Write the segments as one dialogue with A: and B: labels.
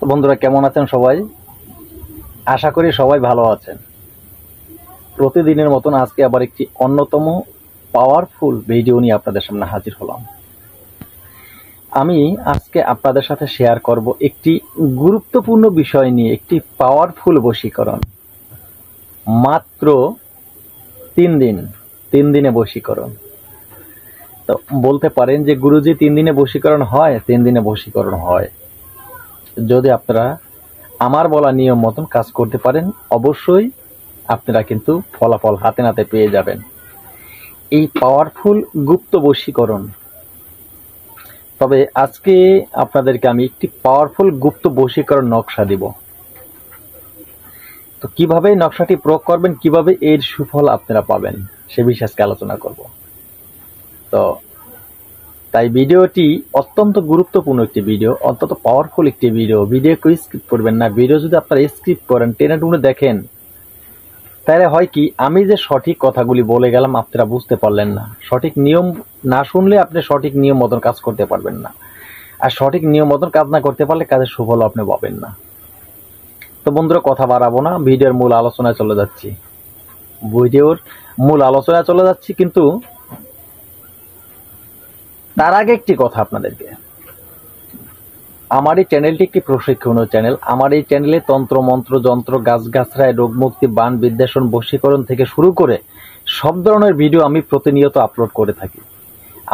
A: তো বন্ধুরা কেমন আছেন সবাই? আশা করি সবাই ভালো আছেন। প্রতিদিনের মতন আজকে আবার একটি অন্যতম পাওয়ারফুল ভিডিও নিয়ে আপনাদের সামনে হাজির হলাম। আমি আজকে আপনাদের সাথে শেয়ার করব একটি গুরুত্বপূর্ণ বিষয় নিয়ে, একটি পাওয়ারফুল বশীকরণ। মাত্র 3 দিনে বশীকরণ। তো বলতে পারেন যে গুরুজি 3 দিনে বশীকরণ হয়? 3 দিনে বশীকরণ হয়। যদি আপনারা আমার বলা নিয়ম মতন কাজ করতে পারেন, অবশ্যই আপনারা কিন্তু ফলাফল হাতে নাতে পেয়ে যাবেন। এই পাওয়ারফুল গুপ্ত বশীকরণ। তবে আজকে আপনাদেরকে আমি একটি পাওয়ারফুল গুপ্ত বশীকরণ নকশা দিব। তো কিভাবে নকশাটি প্রয়োগ করবেন, কিভাবে এর সুফল আপনারা পাবেন, সে বিষয়ে আজকে আলোচনা করব। তো তাই ভিডিওটি অত্যন্ত গুরুত্বপূর্ণ একটি ভিডিও, অত্যন্ত পাওয়ারফুল একটি ভিডিও। ভিডিও কেউ স্কিপ করবেন না। ভিডিও যদি আপনারা স্কিপ করেন, টেনে টুনে দেখেন, তাহলে হয় কি, আমি যে সঠিক কথাগুলি বলে গেলাম আপনারা বুঝতে পারলেন না। সঠিক নিয়ম না শুনলে আপনি সঠিক নিয়ম মতন কাজ করতে পারবেন না, আর সঠিক নিয়ম মতন কাজ না করতে পারলে কাজের সুফল আপনি পাবেন না। তো বন্ধুরা কথা বাড়াবো না, ভিডিওর মূল আলোচনায় চলে যাচ্ছি। কিন্তু তার আগে একটি কথা আপনাদেরকে, আমার এই চ্যানেলটি একটি প্রশিক্ষণীয় চ্যানেল। আমার এই চ্যানেলে তন্ত্র মন্ত্র যন্ত্র গাছগাছড়ায় রোগ মুক্তি বান বিদ্বেষণ বশীকরণ থেকে শুরু করে সব ধরনের ভিডিও আমি প্রতিনিয়ত আপলোড করে থাকি।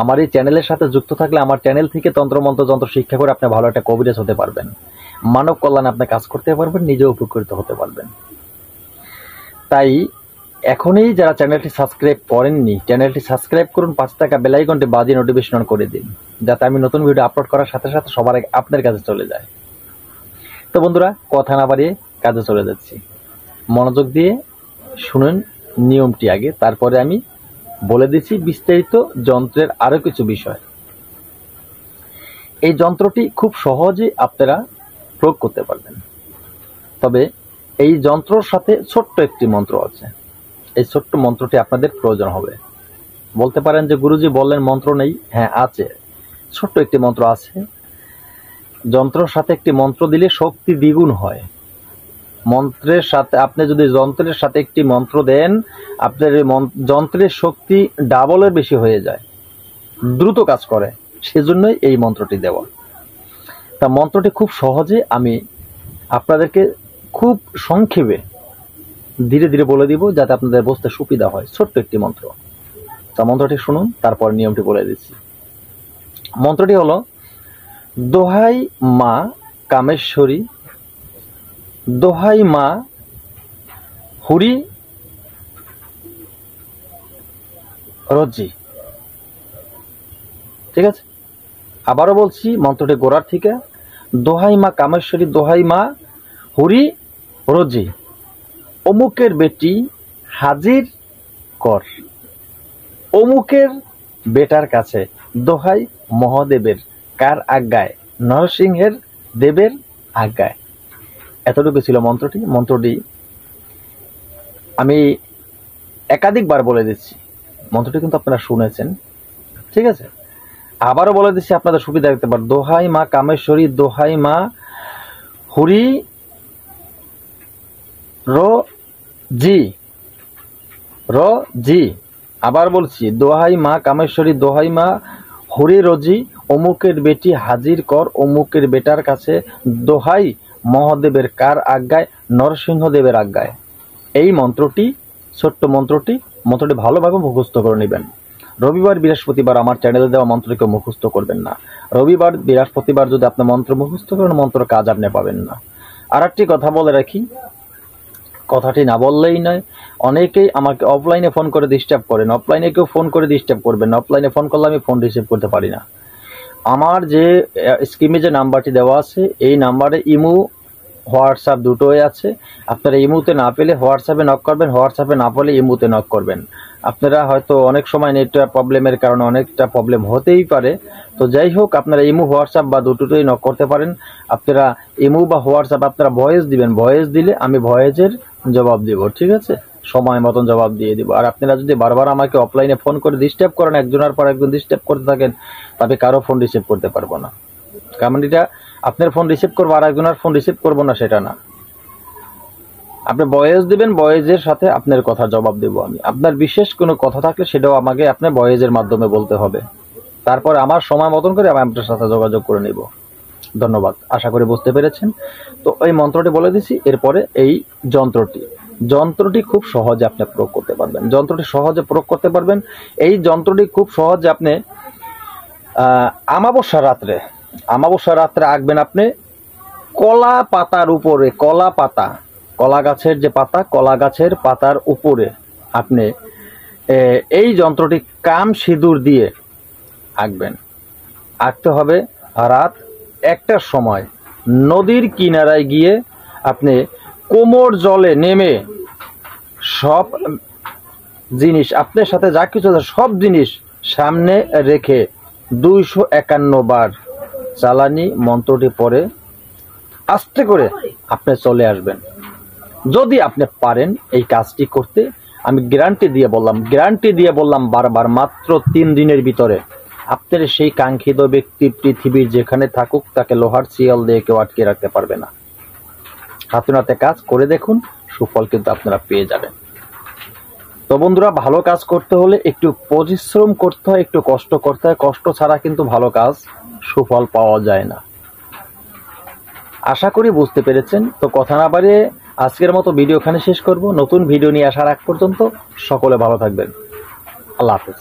A: আমার এই চ্যানেলের সাথে যুক্ত থাকলে আমার চ্যানেল থেকে তন্ত্র মন্ত্র যন্ত্র শিক্ষা করে আপনি ভালো একটা কবিরাজ হতে পারবেন, মানব কল্যাণে আপনি কাজ করতে পারবেন, নিজেও উপকৃত হতে পারবেন। তাই এখনই যারা চ্যানেলটি সাবস্ক্রাইব করেননি, চ্যানেলটি সাবস্ক্রাইব করুন, 5 টাকা বেল আইকনটি বাজিয়ে নোটিফিকেশন অন করে দিন, যাতে আমি নতুন ভিডিও আপলোড করার সাথে সাথে সবার আগে আপনার কাছে চলে যায়। তো বন্ধুরা কথা না বাড়িয়ে কাজে চলে যাচ্ছি। মনোযোগ দিয়ে শুনুন নিয়মটি আগে, তারপরে আমি বলে দিচ্ছি বিস্তারিত যন্ত্রের আরো কিছু বিষয়। এই যন্ত্রটি খুব সহজে আপনারা প্রয়োগ করতে পারবেন। তবে এই যন্ত্রর সাথে ছোট্ট একটি মন্ত্র আছে। এই ছোট্ট মন্ত্রটি আপনাদের প্রয়োজন হবে। বলতে পারেন যে গুরুজি বললেন মন্ত্র নেই। হ্যাঁ আছে, ছোট্ট একটি মন্ত্র আছে। যন্ত্রের সাথে একটি মন্ত্র দিলে শক্তি দ্বিগুণ হয়। মন্ত্রের সাথে আপনি যদি যন্ত্রের সাথে একটি মন্ত্র দেন, আপনার যন্ত্রের শক্তি ডাবলের বেশি হয়ে যায়, দ্রুত কাজ করে। সেজন্যই এই মন্ত্রটি দেওয়া। তা মন্ত্রটি খুব সহজে আমি আপনাদেরকে খুব সংক্ষেপে ধীরে ধীরে বলে দিব, যাতে আপনাদের বুঝতে সুবিধা হয়। ছোট্ট একটি মন্ত্র। তা মন্ত্রটি শুনুন, তারপর নিয়মটি বলে দিচ্ছি। মন্ত্রটি হলো, দোহাই মা কামেশ্বরী, দোহাই মা হুরি রজ্জি। ঠিক আছে, আবারও বলছি মন্ত্রটি গোড়ার থেকে। দোহাই মা কামেশ্বরী, দোহাই মা হুরি রজ্জি, অমুকের বেটি হাজির কর, অমুকের বেটার কাছে দোহাই মহাদেবের কার আজ্ঞায়, নরসিংহের দেবের আজ্ঞায়। এতটুকু ছিল মন্ত্রটি। মন্ত্রটি আমি একাধিকবার বলে দিচ্ছি। মন্ত্রটি কিন্তু আপনারা শুনেছেন। ঠিক আছে, আবারও বলে দিচ্ছি আপনাদের সুবিধা দেখতে পারেন। দোহাই মা কামেশ্বরী, দোহাই মা হুরি রজি। আবার বলছি, দোহাই মা কামেশ্বরী, দোহাই মা হুরি রজি, অমুকের বেটি হাজির কর, অমুকের বেটার কাছে দোহাই মহাদেবের কার আজ্ঞায়, নরসিংহদেবের আজ্ঞায়। এই মন্ত্রটি, ছোট্ট মন্ত্রটি ভালোভাবে মুখস্থ করে নেবেন। রবিবার বৃহস্পতিবার আমার চ্যানেলে দেওয়া মন্ত্রকে মুখস্থ করবেন না। রবিবার বৃহস্পতিবার যদি আপনি মন্ত্র মুখস্থ করেন, মন্ত্র কাজ আপনি পাবেন না। আর একটি কথা বলে রাখি, কথাটি না বললেই নয়। অনেকেই আমাকে অফলাইনে ফোন করে ডিস্টার্ব করেন। অফলাইনে কেউ ফোন করে ডিস্টার্ব করবেন না। অফলাইনে ফোন করলে আমি ফোন রিসিভ করতে পারি না। আমার যে স্ক্রিনে যে নাম্বারটি দেওয়া আছে, এই নাম্বারে ইমো হোয়াটসঅ্যাপ দুটোই আছে। আপনারা ইমোতে না পেলে হোয়াটসঅ্যাপে নক করবেন, হোয়াটসঅ্যাপে না পেলে ইমোতে নক করবেন। আপনারা হয়তো অনেক সময় নেটওয়ার্ক প্রবলেমের কারণে অনেকটা প্রবলেম হতেই পারে। তো যাই হোক, আপনারা ইমো হোয়াটসঅ্যাপ বা দুটোতেই নক করতে পারেন। আপনারা ইমো বা হোয়াটসঅ্যাপ আপনারা ভয়েস দিবেন। ভয়েস দিলে আমি ভয়েসের জবাব দিব। ঠিক আছে, সময় মতন জবাব দিয়ে দিব। আর আপনারা যদি বারবার আমাকে অফলাইনে ফোন করে ডিস্টার্ব করেন, একজনের পর একজন ডিস্টার্ব করতে থাকেন, তবে কারো ফোন রিসিভ করতে পারবো না। কারণ এটা আপনার ফোন রিসিভ করবো আর একজনের ফোন রিসিভ করবো না সেটা না। আপনি ভয়েস দিবেন, ভয়েসের সাথে আপনার কথা জবাব দেব আমি। আপনার বিশেষ কোনো কথা থাকলে সেটাও আমাকে আপনার ভয়েসের মাধ্যমে বলতে হবে। তারপরে আমার সময় মতন করে আমি আপনার সাথে যোগাযোগ করে নেব। ধন্যবাদ, আশা করি বুঝতে পেরেছেন। তো এই মন্ত্রটি বলে দিছি, এরপরে এই যন্ত্রটি খুব সহজে আপনি প্রয়োগ করতে পারবেন। যন্ত্রটি সহজে প্রয়োগ করতে পারবেন। এই যন্ত্রটি খুব সহজে আপনি আমাবস্যা রাত্রে আঁকবেন। আপনি কলা পাতার উপরে, কলা গাছের যে পাতা, কলা গাছের পাতার উপরে আপনি এই যন্ত্রটি কাম সিঁদুর দিয়ে আঁকবেন। আঁকতে হবে রাত 1টার সময়। নদীর কিনারায় গিয়ে আপনি কোমর জলে নেমে সব জিনিস আপনার সাথে যা কিছু আছে সব জিনিস সামনে রেখে 251 বার চালানি মন্ত্রটি পড়ে আস্তে করে আপনি চলে আসবেন। যদি আপনি পারেন এই কাজটি করতে, আমি গ্যারান্টি দিয়ে বললাম বারবার, মাত্র 3 দিনের ভিতরে আপনার সেই কাঙ্ক্ষিত ব্যক্তি পৃথিবীর যেখানে থাকুক তাকে লোহার শিয়াল দিয়ে কেউ আটকে রাখতে পারবে না। হাতে নাতে কাজ করে দেখুন, সুফল কিন্তু আপনারা পেয়ে যাবেন। তো বন্ধুরা, ভালো কাজ করতে হলে একটু পরিশ্রম করতে হয়, একটু কষ্ট করতে হয়। কষ্ট ছাড়া কিন্তু ভালো কাজ সুফল পাওয়া যায় না। আশা করি বুঝতে পেরেছেন। তো কথা না বাড়িয়ে আজকের মতো ভিডিও এখানে শেষ করব। নতুন ভিডিও নিয়ে আসার আগ পর্যন্ত সকলে ভালো থাকবেন। আল্লাহ হাফেজ।